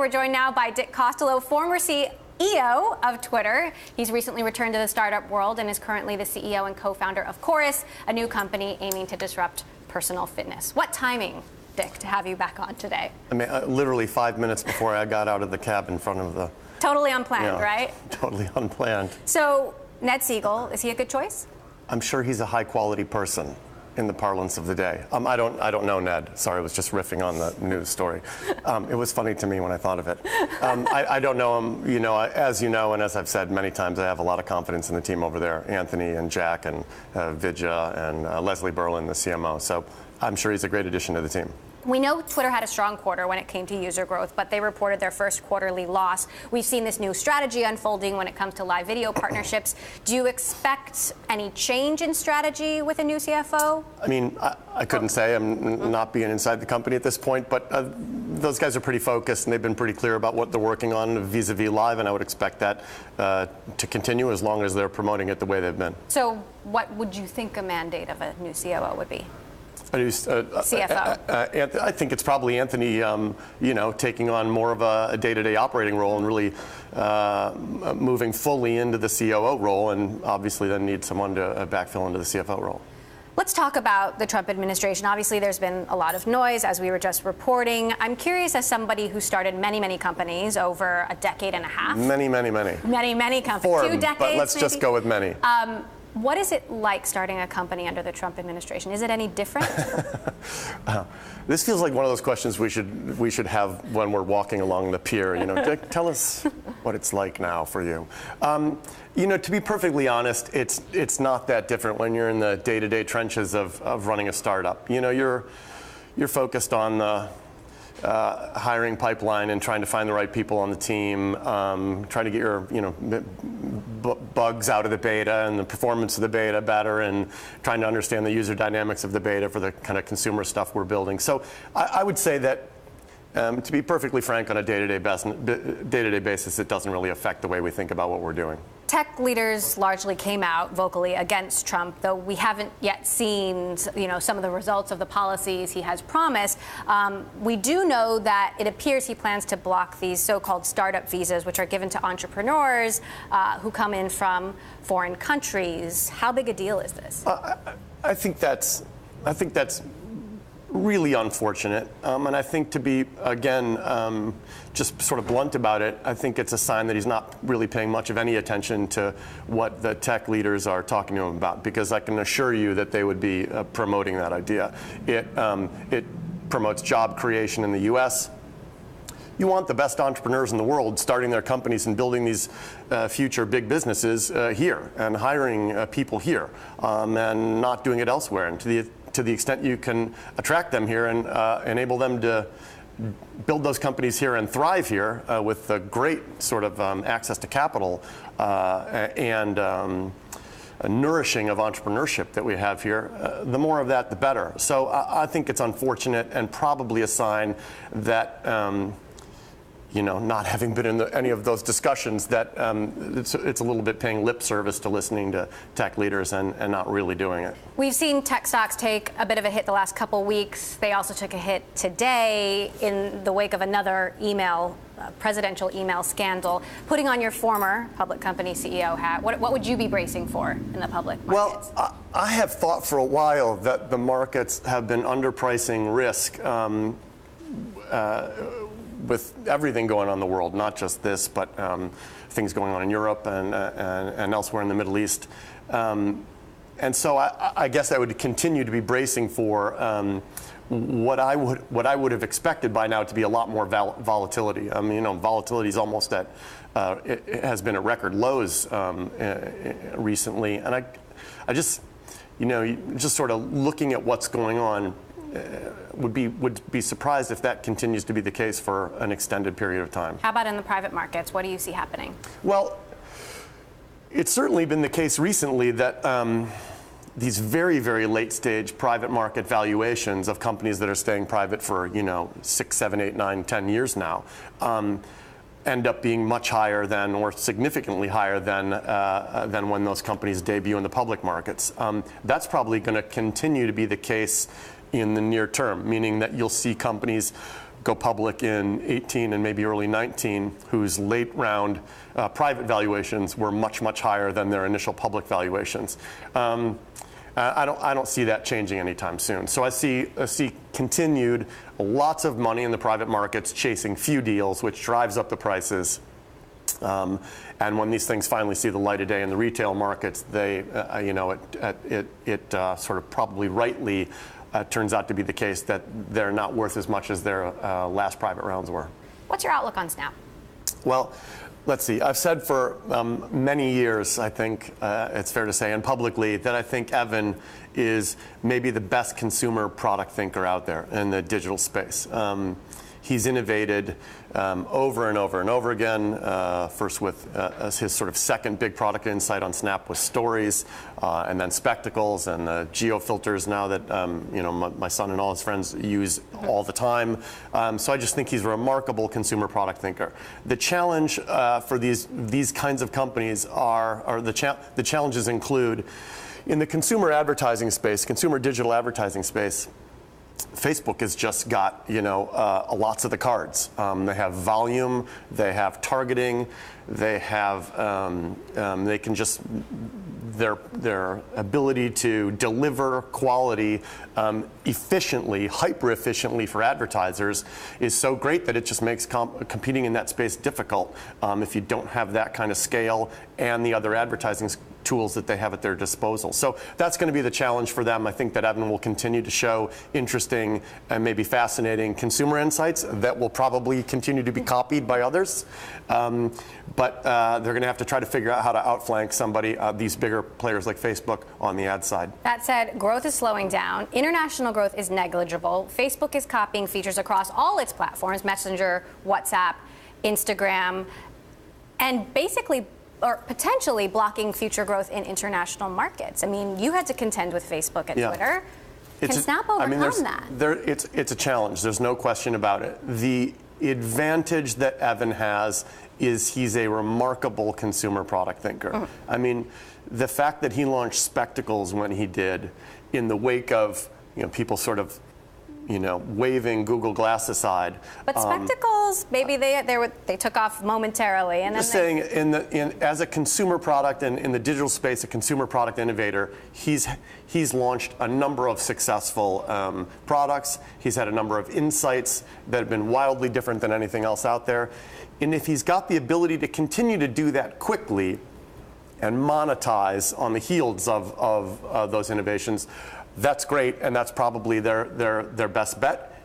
We're joined now by Dick Costolo, former CEO of Twitter. He's recently returned to the startup world and is currently the CEO and co-founder of Chorus, a new company aiming to disrupt personal fitness. What timing, Dick, to have you back on today? I mean, literally 5 minutes before I got out of the cab in front of the... Totally unplanned, right? Totally unplanned. So, Ned Siegel, is he a good choice? I'm sure he's a high-quality person in the parlance of the day. I don't know Ned. Sorry, I was just riffing on the news story. It was funny to me when I thought of it. I don't know him. You know, as you know, and as I've said many times, I have a lot of confidence in the team over there. Anthony and Jack and Vidya and Leslie Berlin, the CMO. So I'm sure he's a great addition to the team. We know Twitter had a strong quarter when it came to user growth, but they reported their first quarterly loss. We've seen this new strategy unfolding when it comes to live video partnerships. Do you expect any change in strategy with a new CFO? I mean, I couldn't say. I'm not being inside the company at this point, but those guys are pretty focused and they've been pretty clear about what they're working on vis-a-vis live, and I would expect that to continue as long as they're promoting it the way they've been. So what would you think a mandate of a new COO would be? CFO. I think it's probably Anthony, taking on more of a day-to-day operating role and really moving fully into the COO role, and obviously then need someone to backfill into the CFO role. Let's talk about the Trump administration. Obviously, there's been a lot of noise, as we were just reporting. I'm curious, as somebody who started many, many companies over a decade and a half. Many companies. 2 decades, but let's just go with many. What is it like starting a company under the Trump administration? Is it any different? This feels like one of those questions we should have when we're walking along the pier. You know, Dick, tell us what it's like now for you. To be perfectly honest, it's not that different when you're in the day-to-day trenches of running a startup. You know, you're focused on the hiring pipeline and trying to find the right people on the team, trying to get your bugs out of the beta and the performance of the beta better, and trying to understand the user dynamics of the beta for the kind of consumer stuff we're building. So I would say that, to be perfectly frank, on a day-to-day basis, it doesn't really affect the way we think about what we're doing. Tech leaders largely came out vocally against Trump, though we haven't yet seen, some of the results of the policies he has promised. We do know that it appears he plans to block these so-called startup visas, which are given to entrepreneurs who come in from foreign countries. How big a deal is this? I think that's really unfortunate, and I think, to be, again, just sort of blunt about it, I think it's a sign that he's not really paying much of any attention to what the tech leaders are talking to him about, because I can assure you that they would be promoting that idea. It promotes job creation in the U.S. You want the best entrepreneurs in the world starting their companies and building these future big businesses here, and hiring people here, and not doing it elsewhere. And to the extent you can attract them here and enable them to build those companies here and thrive here with a great sort of access to capital and a nourishing of entrepreneurship that we have here, the more of that, the better. So I think it's unfortunate and probably a sign that, not having been in any of those discussions, that it's a little bit paying lip service to listening to tech leaders and not really doing it. We've seen tech stocks take a bit of a hit the last couple weeks. They also took a hit today in the wake of another presidential email scandal. Putting on your former public company CEO hat, what would you be bracing for in the public markets? Well, I have thought for a while that the markets have been underpricing risk with everything going on in the world, not just this, but things going on in Europe and elsewhere in the Middle East. And so I guess I would continue to be bracing for what I would have expected by now to be a lot more volatility. I mean, volatility is almost at it has been at record lows recently, and I just just sort of looking at what's going on. Would be surprised if that continues to be the case for an extended period of time. How about in the private markets? What do you see happening? Well, it's certainly been the case recently that these very, very late stage private market valuations of companies that are staying private for 6, 7, 8, 9, 10 years now end up being much higher than, or significantly higher than when those companies debut in the public markets. That's probably going to continue to be the case in the near term, meaning that you'll see companies go public in 18 and maybe early 19, whose late round private valuations were much, much higher than their initial public valuations. I don't see that changing anytime soon. So I see continued lots of money in the private markets chasing few deals, which drives up the prices. And when these things finally see the light of day in the retail markets, they, it sort of probably rightly turns out to be the case that they're not worth as much as their last private rounds were. What's your outlook on Snap? Well, let's see. I've said for many years, I think it's fair to say, and publicly, that I think Evan is maybe the best consumer product thinker out there in the digital space. He's innovated over and over and over again, first with his sort of second big product insight on Snap with Stories, and then Spectacles and the geo filters now that my son and all his friends use all the time. So I just think he's a remarkable consumer product thinker. The challenge for these kinds of companies the challenges include in the consumer advertising space, consumer digital advertising space. Facebook has just got lots of the cards. They have volume, they have targeting, they have they can just their ability to deliver quality efficiently, hyper efficiently for advertisers is so great that it just makes competing in that space difficult if you don't have that kind of scale and the other advertising tools that they have at their disposal. So that's going to be the challenge for them. I think that Evan will continue to show interesting and maybe fascinating consumer insights that will probably continue to be copied by others. But they're going to have to try to figure out how to outflank somebody, these bigger players like Facebook, on the ad side. That said, growth is slowing down. International growth is negligible. Facebook is copying features across all its platforms, Messenger, WhatsApp, Instagram, and basically or potentially blocking future growth in international markets. I mean, you had to contend with Facebook and Twitter. Can Snap overcome that? It's a challenge. There's no question about it. The advantage that Evan has is he's a remarkable consumer product thinker. I mean, the fact that he launched Spectacles when he did, in the wake of people sort of waving Google Glass aside. But Spectacles, maybe they took off momentarily, and just saying, as a consumer product and in the digital space, a consumer product innovator, he's launched a number of successful products. He's had a number of insights that have been wildly different than anything else out there. And if he's got the ability to continue to do that quickly and monetize on the heels of those innovations, that's great, and that's probably their best bet.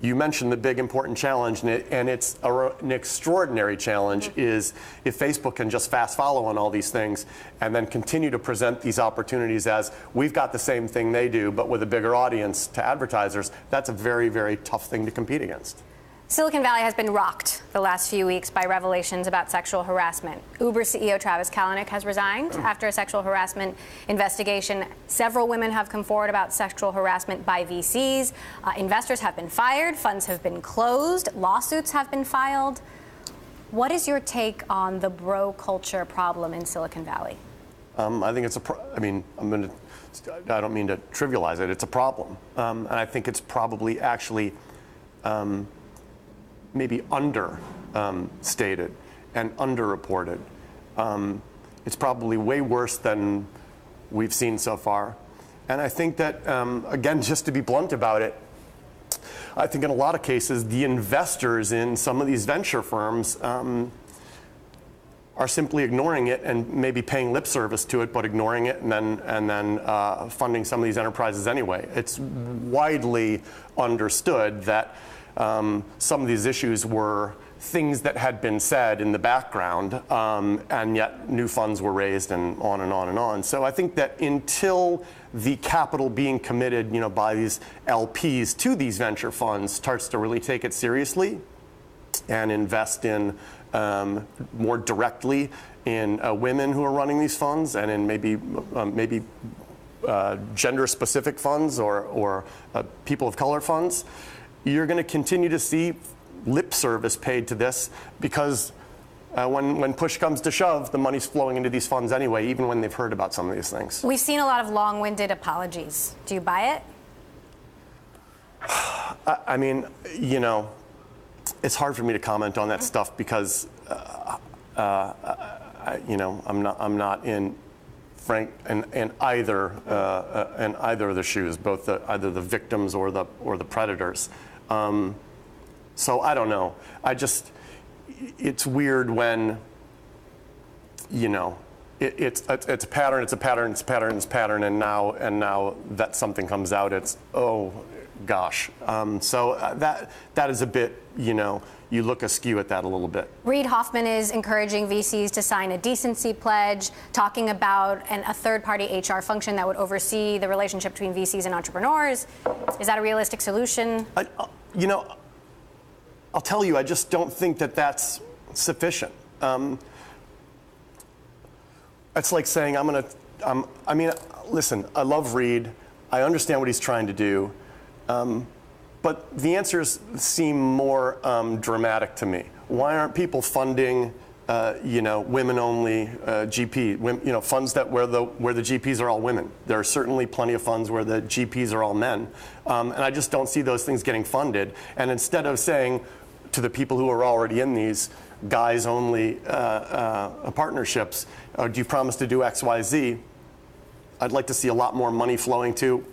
You mentioned the big important challenge, and it's an extraordinary challenge, is if Facebook can just fast follow on all these things and then continue to present these opportunities as we've got the same thing they do, but with a bigger audience to advertisers, that's a very, very tough thing to compete against. Silicon Valley has been rocked the last few weeks by revelations about sexual harassment. Uber CEO Travis Kalanick has resigned after a sexual harassment investigation. Several women have come forward about sexual harassment by VCs. Investors have been fired, funds have been closed, lawsuits have been filed. What is your take on the bro culture problem in Silicon Valley? I think it's I don't mean to trivialize it. It's a problem, and I think it's probably actually maybe understated and underreported. It's probably way worse than we've seen so far. And I think that, again, just to be blunt about it, I think in a lot of cases, the investors in some of these venture firms are simply ignoring it and maybe paying lip service to it, but ignoring it and then funding some of these enterprises anyway. It's widely understood that some of these issues were things that had been said in the background, and yet new funds were raised and on and on and on. So I think that until the capital being committed, by these LPs to these venture funds starts to really take it seriously and invest in more directly in women who are running these funds and in maybe gender-specific funds or people of color funds, you're going to continue to see lip service paid to this because when push comes to shove, the money's flowing into these funds anyway, even when they've heard about some of these things. We've seen a lot of long-winded apologies. Do you buy it? I mean, you know, it's hard for me to comment on that stuff because, you know, I'm not in Frank in either of the shoes, both either the victims or the predators. So I don't know. It's weird when, you know, it's a pattern, and now that something comes out, it's, oh gosh. So that is a bit, you know, you look askew at that a little bit. Reid Hoffman is encouraging VCs to sign a decency pledge, talking about a third-party HR function that would oversee the relationship between VCs and entrepreneurs. Is that a realistic solution? You know, I'll tell you, I just don't think that that's sufficient. It's like saying I mean, listen, I love Reid. I understand what he's trying to do. But the answers seem more dramatic to me. Why aren't people funding, you know, women-only GP, you know, funds where the GPs are all women? There are certainly plenty of funds where the GPs are all men, and I just don't see those things getting funded. And instead of saying to the people who are already in these guys-only partnerships, do you promise to do X, Y, Z? I'd like to see a lot more money flowing to,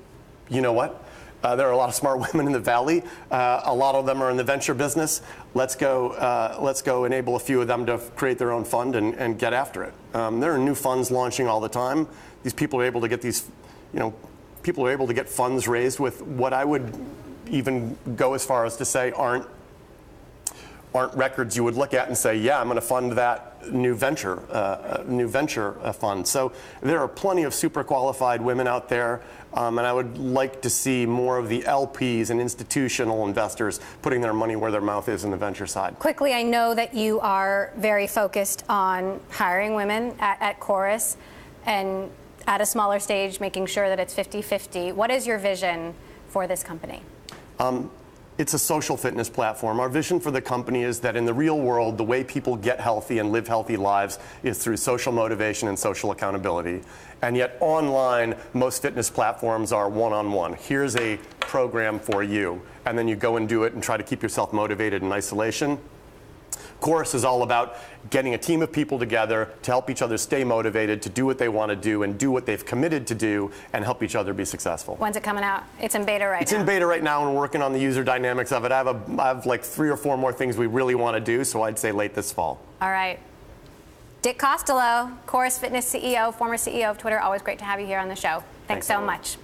you know what? There are a lot of smart women in the Valley. A lot of them are in the venture business. Let's go enable a few of them to create their own fund and get after it. There are new funds launching all the time. These people are able to get these, you know, people are able to get funds raised with what I would even go as far as to say aren't records you would look at and say, yeah, I'm going to fund that new venture fund. So there are plenty of super qualified women out there, and I would like to see more of the LPs and institutional investors putting their money where their mouth is in the venture side. Quickly, I know that you are very focused on hiring women at Chorus and at a smaller stage, making sure that it's 50-50. What is your vision for this company? It's a social fitness platform. Our vision for the company is that in the real world, the way people get healthy and live healthy lives is through social motivation and social accountability. And yet online, most fitness platforms are one-on-one. Here's a program for you. And then you go and do it and try to keep yourself motivated in isolation. Chorus is all about getting a team of people together to help each other stay motivated, to do what they want to do and do what they've committed to do and help each other be successful. When's it coming out? It's in beta right now. It's in beta right now and we're working on the user dynamics of it. I have like 3 or 4 more things we really want to do, so I'd say late this fall. All right. Dick Costolo, Chorus Fitness CEO, former CEO of Twitter. Always great to have you here on the show. Thanks so much.